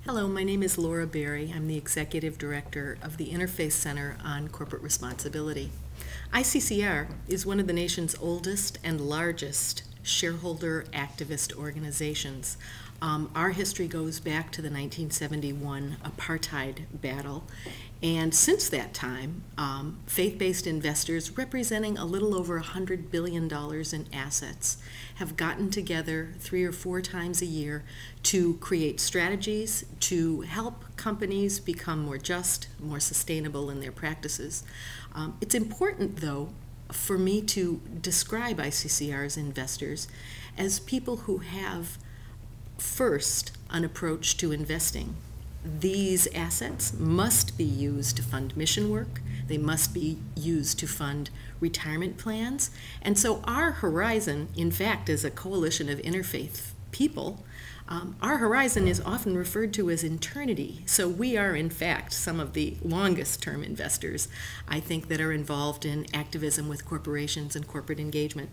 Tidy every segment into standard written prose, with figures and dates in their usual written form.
Hello, my name is Laura Berry. I'm the Executive Director of the Interfaith Center on Corporate Responsibility. ICCR is one of the nation's oldest and largest shareholder activist organizations. Our history goes back to the 1971 apartheid battle, and since that time, faith-based investors representing a little over $100 billion in assets have gotten together 3 or 4 times a year to create strategies to help companies become more just, more sustainable in their practices. It's important, though, for me to describe ICCR's investors as people who have first an approach to investing. These assets must be used to fund mission work. They must be used to fund retirement plans. And so our horizon, in fact, is a coalition of interfaith people. Our horizon is often referred to as eternity. So we are, in fact, some of the longest term investors, I think, that are involved in activism with corporations and corporate engagement.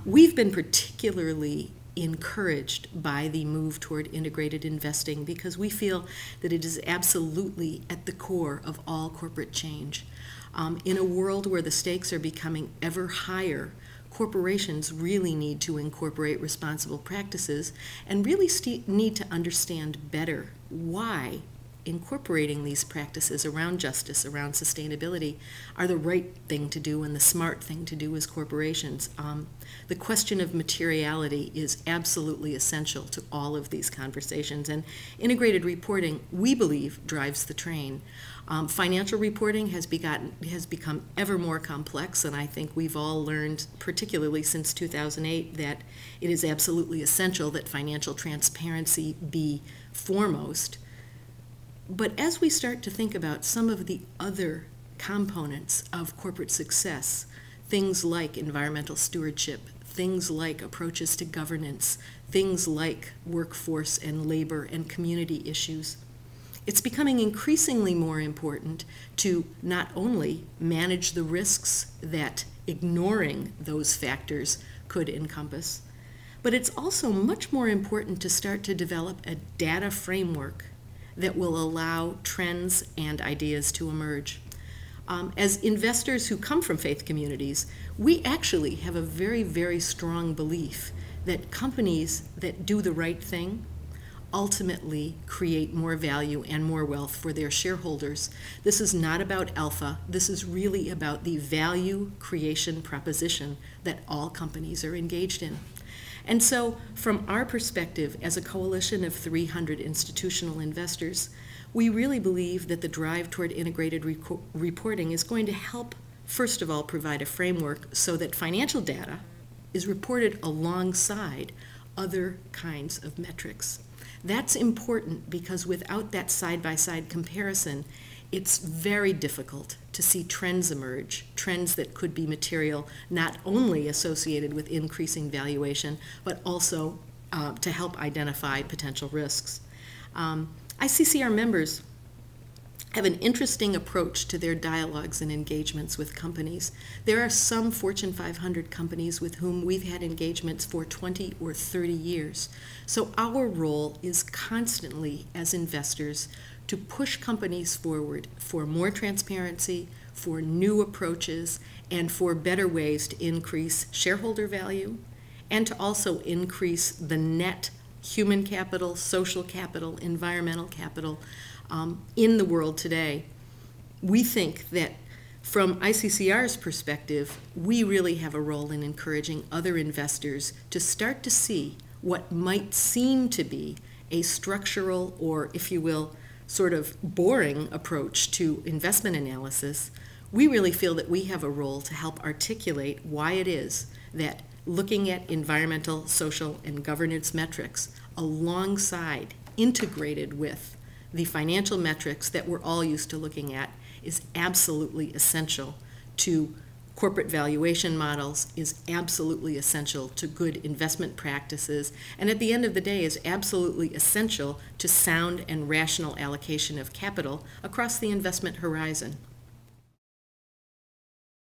We've been particularly encouraged by the move toward integrated investing because we feel that it is absolutely at the core of all corporate change. In a world where the stakes are becoming ever higher, corporations really need to incorporate responsible practices and really need to understand better why incorporating these practices around justice, around sustainability, are the right thing to do and the smart thing to do as corporations. The question of materiality is absolutely essential to all of these conversations, and integrated reporting, we believe, drives the train. Financial reporting has become ever more complex, and I think we've all learned, particularly since 2008, that it is absolutely essential that financial transparency be foremost. But as we start to think about some of the other components of corporate success, things like environmental stewardship, things like approaches to governance, things like workforce and labor and community issues, it's becoming increasingly more important to not only manage the risks that ignoring those factors could encompass, but it's also much more important to start to develop a data framework that will allow trends and ideas to emerge. As investors who come from faith communities, we actually have a very, very strong belief that companies that do the right thing ultimately create more value and more wealth for their shareholders. This is not about alpha. This is really about the value creation proposition that all companies are engaged in. And so, from our perspective, as a coalition of 300 institutional investors, we really believe that the drive toward integrated reporting is going to help, first of all, provide a framework so that financial data is reported alongside other kinds of metrics. That's important because without that side-by-side comparison, it's very difficult to see trends emerge, trends that could be material, not only associated with increasing valuation, but also to help identify potential risks. ICCR members have an interesting approach to their dialogues and engagements with companies. There are some Fortune 500 companies with whom we've had engagements for 20 or 30 years. So our role is constantly, as investors, to push companies forward for more transparency, for new approaches, and for better ways to increase shareholder value, and to also increase the net human capital, social capital, environmental capital in the world today. We think that from ICCR's perspective, we really have a role in encouraging other investors to start to see what might seem to be a structural or, if you will, sort of boring approach to investment analysis. We really feel that we have a role to help articulate why it is that looking at environmental, social, and governance metrics alongside, integrated with the financial metrics that we're all used to looking at is absolutely essential to corporate valuation models, is absolutely essential to good investment practices, and at the end of the day is absolutely essential to sound and rational allocation of capital across the investment horizon.